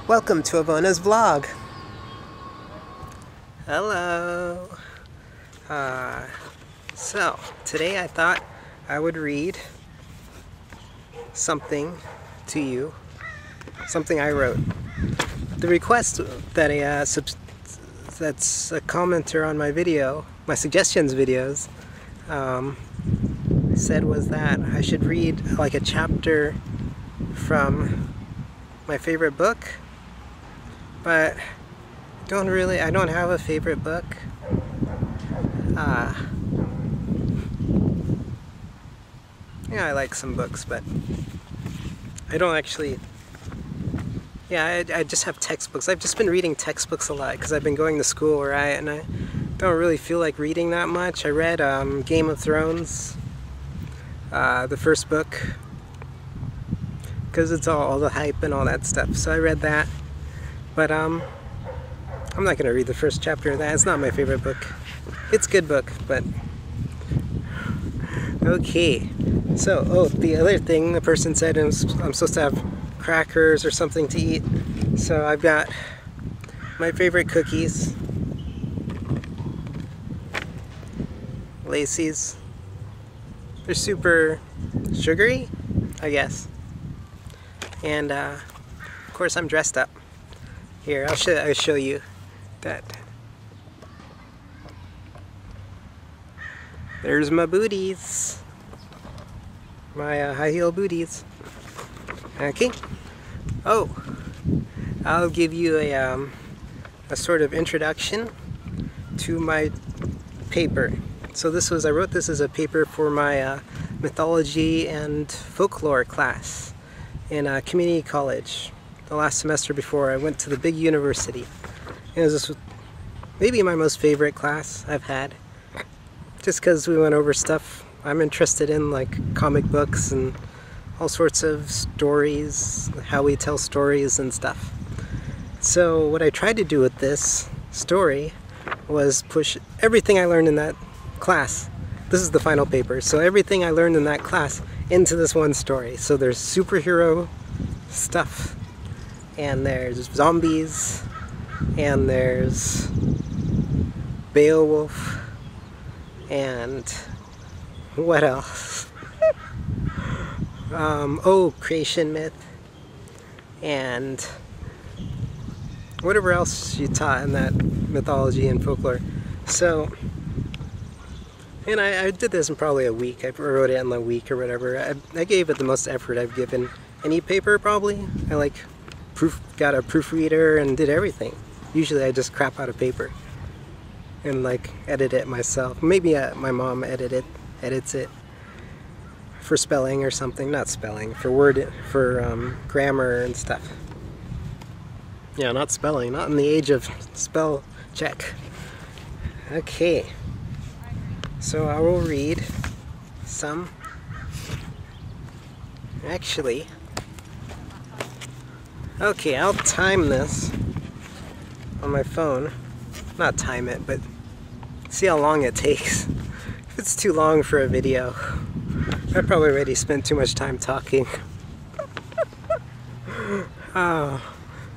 Welcome to Avona's vlog. Hello. So today I thought I would read something to you, something I wrote. The request that that's a commenter on my video, my suggestions videos, said was that I should read like a chapter from my favorite book, but I don't have a favorite book. Yeah, I like some books, but I don't actually, I just have textbooks. I've just been reading textbooks a lot because I've been going to school, right, and I don't really feel like reading that much. I read Game of Thrones, the first book, because it's all the hype and all that stuff, so I read that, but I'm not going to read the first chapter of that. It's not my favorite book. It's a good book, but okay. So, the other thing the person said is I'm supposed to have crackers or something to eat, so I've got my favorite cookies, Lacey's. They're super sugary, I guess. And of course I'm dressed up. Here, I'll show you that. There's my booties, my high heel booties. Okay. Oh, I'll give you a sort of introduction to my paper. So I wrote this as a paper for my mythology and folklore class in community college. The last semester before I went to the big university. And this was maybe my most favorite class I've had, just because we went over stuff I'm interested in, like comic books and all sorts of stories, how we tell stories and stuff. So what I tried to do with this story was push everything I learned in that class. This is the final paper, so everything I learned in that class into this one story. So there's superhero stuff, and there's zombies, and there's Beowulf, and what else? Creation myth, and whatever else you taught in that mythology and folklore. So, and I did this in probably a week. I wrote it in a week or whatever. I gave it the most effort I've given any paper, probably. I got a proofreader and did everything. Usually I just crap out of paper and edit it myself. Maybe my mom edits it for spelling or something. Not spelling, for grammar and stuff. Yeah, not spelling, not in the age of spell check. Okay, so I will read some. Actually, okay, I'll time this on my phone. Not time it, but see how long it takes. If it's too long for a video, I probably already spent too much time talking. Oh,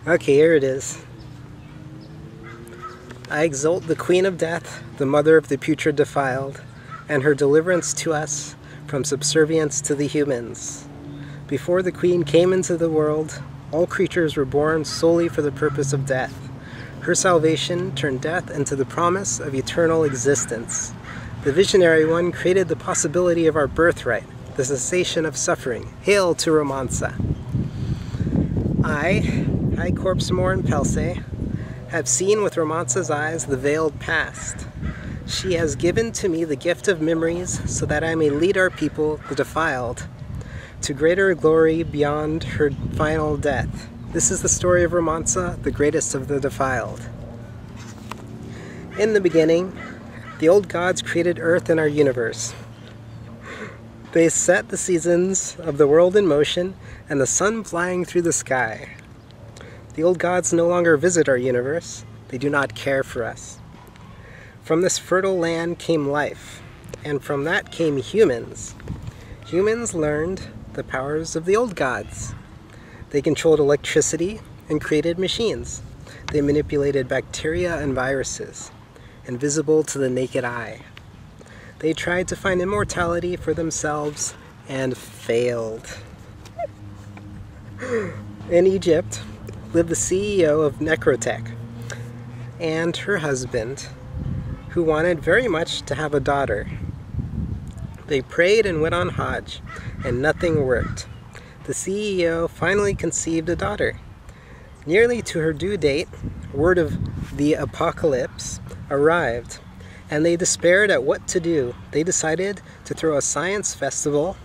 okay, here it is. I exalt the Queen of Death, the mother of the putrid defiled, and her deliverance to us from subservience to the humans. Before the Queen came into the world, all creatures were born solely for the purpose of death. Her salvation turned death into the promise of eternal existence. The Visionary One created the possibility of our birthright, the cessation of suffering. Hail to Romansa! I, Corpse and Pelsey, have seen with Romansa's eyes the veiled past. She has given to me the gift of memories so that I may lead our people, the defiled, to greater glory beyond her final death. This is the story of Romansa, the greatest of the defiled. In the beginning, the old gods created Earth and our universe. They set the seasons of the world in motion and the sun flying through the sky. The old gods no longer visit our universe. They do not care for us. From this fertile land came life, and from that came humans. Humans learned the powers of the old gods. They controlled electricity and created machines. They manipulated bacteria and viruses, invisible to the naked eye. They tried to find immortality for themselves and failed. In Egypt lived the CEO of Necrotech and her husband, who wanted very much to have a daughter. They prayed and went on Hajj, and nothing worked. The CEO finally conceived a daughter. Nearly to her due date, word of the apocalypse arrived, and they despaired at what to do. They decided to throw a science festival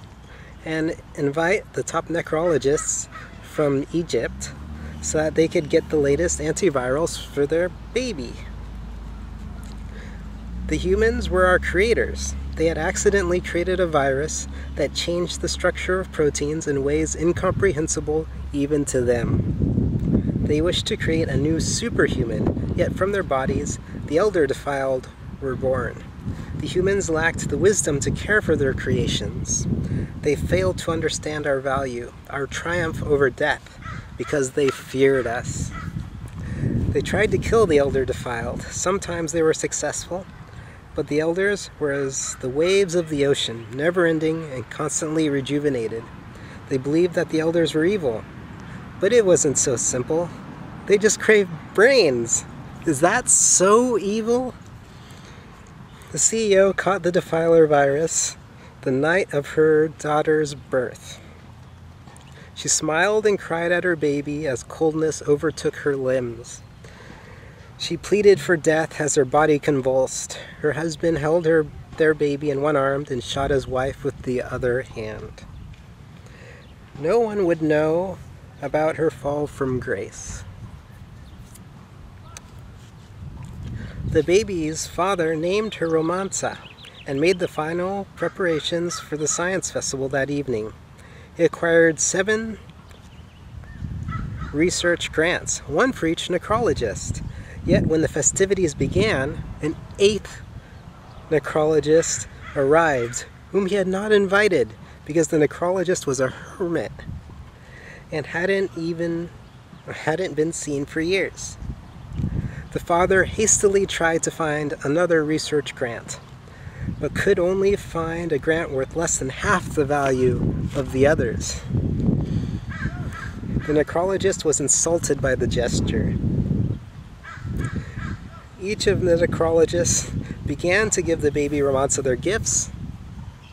and invite the top necrologists from Egypt so that they could get the latest antivirals for their baby. The humans were our creators. They had accidentally created a virus that changed the structure of proteins in ways incomprehensible even to them. They wished to create a new superhuman, yet from their bodies, the elder defiled were born. The humans lacked the wisdom to care for their creations. They failed to understand our value, our triumph over death, because they feared us. They tried to kill the elder defiled. Sometimes they were successful, but the elders were as the waves of the ocean, never-ending and constantly rejuvenated. They believed that the elders were evil, but it wasn't so simple. They just craved brains. Is that so evil? The CEO caught the defiler virus the night of her daughter's birth. She smiled and cried at her baby as coldness overtook her limbs. She pleaded for death as her body convulsed. Her husband held their baby in one arm and shot his wife with the other hand. No one would know about her fall from grace. The baby's father named her Romansa and made the final preparations for the science festival that evening. He acquired 7 research grants, 1 for each necrologist. Yet when the festivities began, an 8th necrologist arrived, whom he had not invited because the necrologist was a hermit and hadn't been seen for years. The father hastily tried to find another research grant, but could only find a grant worth less than half the value of the others. The necrologist was insulted by the gesture. Each of the necrologists began to give the baby Romansa their gifts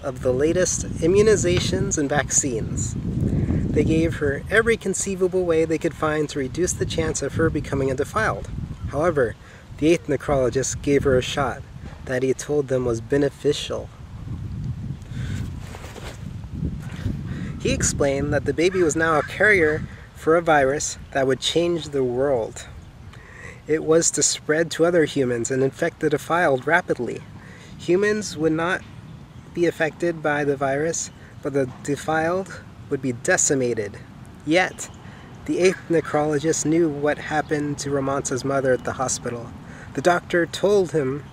of the latest immunizations and vaccines. They gave her every conceivable way they could find to reduce the chance of her becoming undefiled. However, the 8th necrologist gave her a shot that he told them was beneficial. He explained that the baby was now a carrier for a virus that would change the world. It was to spread to other humans and infect the defiled rapidly. Humans would not be affected by the virus, but the defiled would be decimated. Yet, the 8th necrologist knew what happened to Romansa's mother at the hospital. The doctor had told him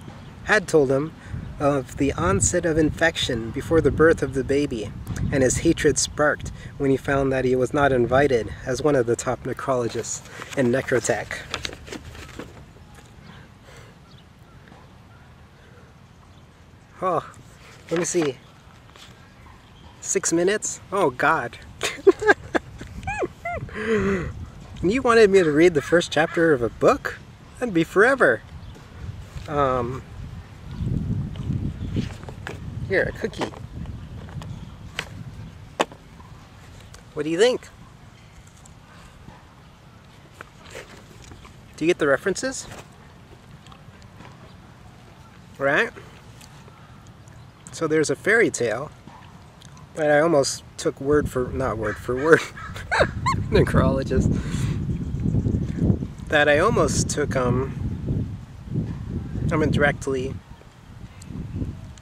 of the onset of infection before the birth of the baby, and his hatred sparked when he found that he was not invited as one of the top necrologists in Necrotech. Oh, let me see. 6 minutes? Oh God. You wanted me to read the first chapter of a book? That'd be forever. Here, a cookie. What do you think? Do you get the references? Right? So there's a fairy tale that I almost took not word for word, necrologist, that I almost took, directly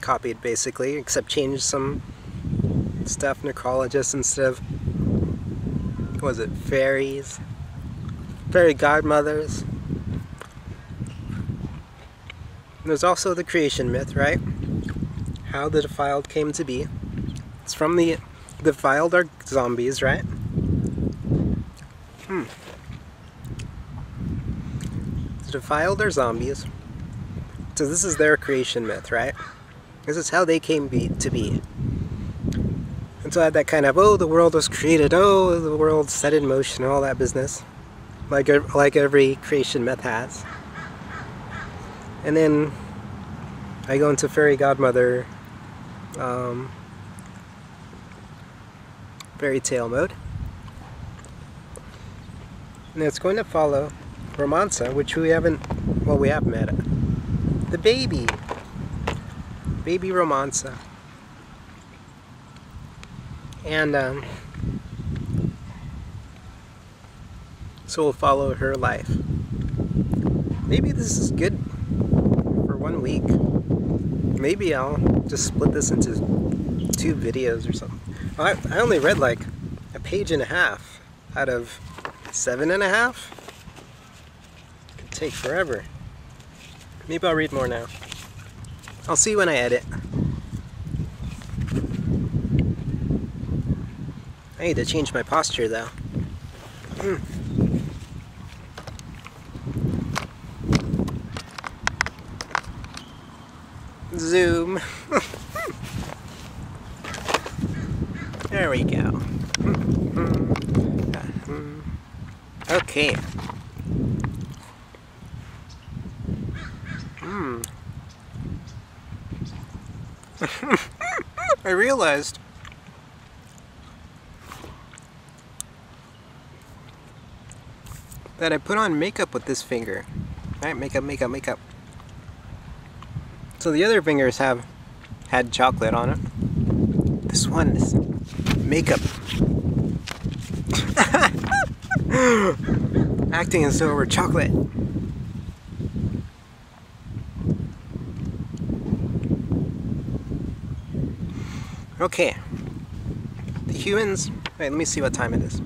copied basically, except changed some stuff, necrologist instead of, what was it, fairies, fairy godmothers. And there's also the creation myth, right? How the defiled came to be. It's from the defiled are zombies, right? The defiled are zombies. So this is their creation myth, right? This is how they came to be. And so I had that kind of, oh, the world was created, oh, the world set in motion, all that business. Like every creation myth has. And then I go into fairy godmother fairy tale mode. And it's going to follow Romansa, which we haven't, well, we have met. The baby Romansa. And so we'll follow her life. Maybe this is good for 1 week. Maybe I'll just split this into 2 videos or something. Well, I only read like a page and a half out of 7.5. Could take forever. Maybe I'll read more now. I'll see when I edit. I need to change my posture though. Zoom. There we go. Okay. I realized that I put on makeup with this finger. Right? Makeup. So the other fingers had chocolate on it. This one is makeup. Acting as though we're chocolate. Okay. The humans... Wait, let me see what time it is.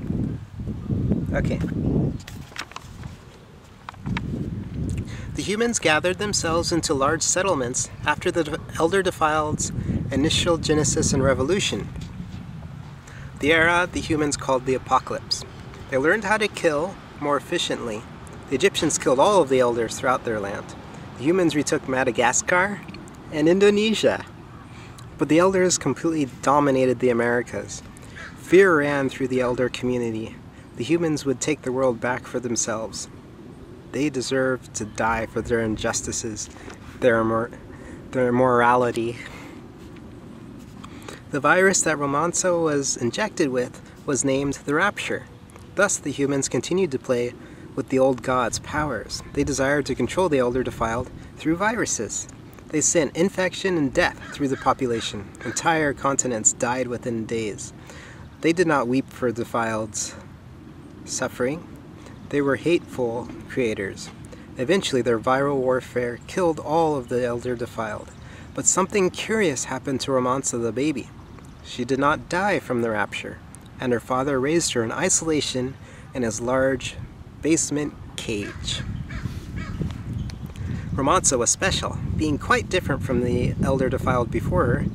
Okay. The humans gathered themselves into large settlements after the Elder Defiled's initial genesis and revolution. The era the humans called the Apocalypse. They learned how to kill more efficiently. The Egyptians killed all of the elders throughout their land. The humans retook Madagascar and Indonesia. But the elders completely dominated the Americas. Fear ran through the elder community. The humans would take the world back for themselves. They deserved to die for their injustices, their immorality. The virus that Romansa was injected with was named the Rapture. Thus the humans continued to play with the old gods' powers. They desired to control the Elder Defiled through viruses. They sent infection and death through the population. Entire continents died within days. They did not weep for Defiled's suffering. They were hateful creators. Eventually their viral warfare killed all of the Elder Defiled. But something curious happened to Romansa the baby. She did not die from the Rapture, and her father raised her in isolation in his large basement cage. Romansa was special, being quite different from the Elder Defiled before her.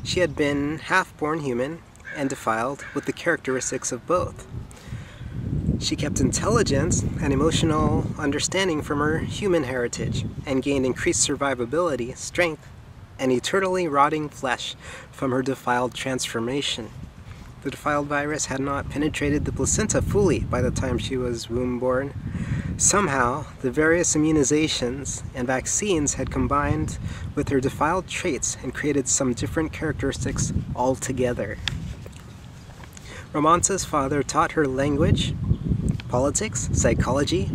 She had been half-born human and defiled with the characteristics of both. She kept intelligence and emotional understanding from her human heritage and gained increased survivability, strength, and eternally rotting flesh from her defiled transformation. The defiled virus had not penetrated the placenta fully by the time she was womb-born. Somehow, the various immunizations and vaccines had combined with her defiled traits and created some different characteristics altogether. Romansa's father taught her language, politics, psychology,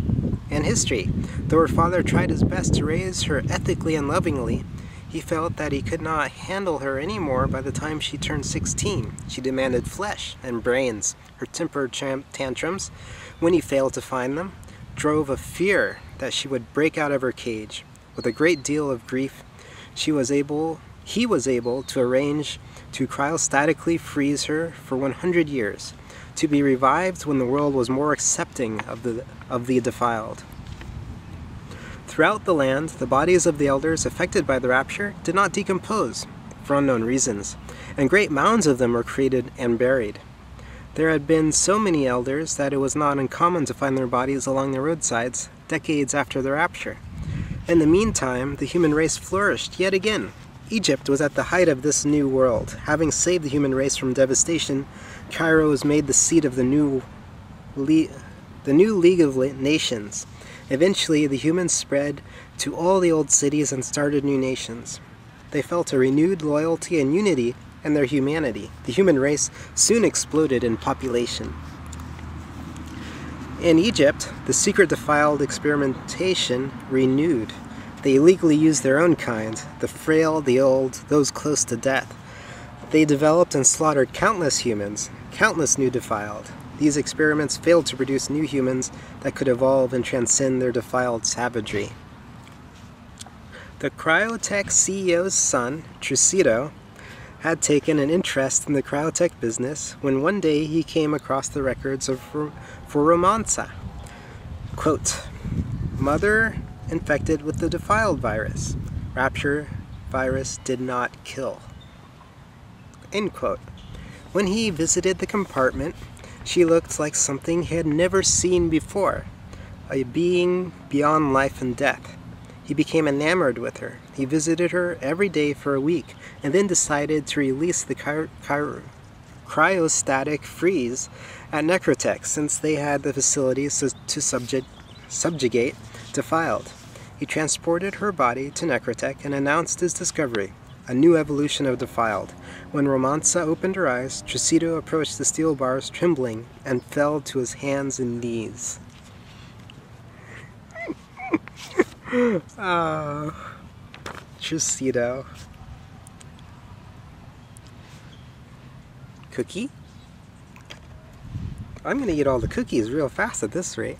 and history. Though her father tried his best to raise her ethically and lovingly, he felt that he could not handle her anymore by the time she turned 16. She demanded flesh and brains. Her temper tantrums, when he failed to find them, drove a fear that she would break out of her cage. With a great deal of grief, he was able to arrange to cryostatically freeze her for 100 years, to be revived when the world was more accepting of the defiled. Throughout the land, the bodies of the elders affected by the Rapture did not decompose, for unknown reasons, and great mounds of them were created and buried. There had been so many elders that it was not uncommon to find their bodies along the roadsides decades after the rapture. In the meantime, the human race flourished yet again. Egypt was at the height of this new world. Having saved the human race from devastation, Cairo was made the seat of the new League of Nations. Eventually, the humans spread to all the old cities and started new nations. They felt a renewed loyalty and unity in their humanity. The human race soon exploded in population. In Egypt, the secret defiled experimentation renewed. They illegally used their own kind, the frail, the old, those close to death. They developed and slaughtered countless humans, countless new defiled. These experiments failed to produce new humans that could evolve and transcend their defiled savagery. The cryotech CEO's son, Trucido, had taken an interest in the cryotech business when one day he came across the records for Romansa. Quote, "Mother infected with the defiled virus. Rapture virus did not kill." End quote. When he visited the compartment, she looked like something he had never seen before, a being beyond life and death. He became enamored with her. He visited her every day for a week and then decided to release the cryostatic freeze at Necrotech since they had the facilities to subjugate defiled. He transported her body to Necrotech and announced his discovery, a new evolution of defiled. When Romansa opened her eyes, Trucido approached the steel bars trembling and fell to his hands and knees. Oh, Trucido. Cookie? I'm gonna eat all the cookies real fast at this rate.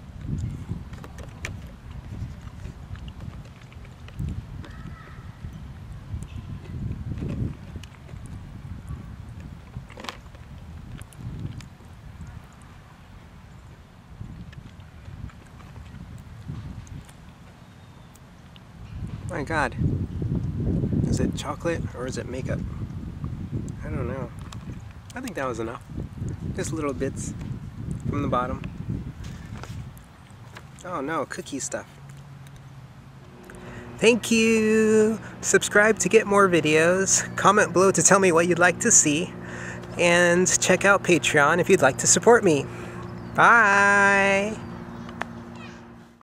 My God, is it chocolate or is it makeup? I don't know. I think that was enough. Just little bits from the bottom. Oh no, cookie stuff. Thank you! Subscribe to get more videos, comment below to tell me what you'd like to see, and check out Patreon if you'd like to support me. Bye!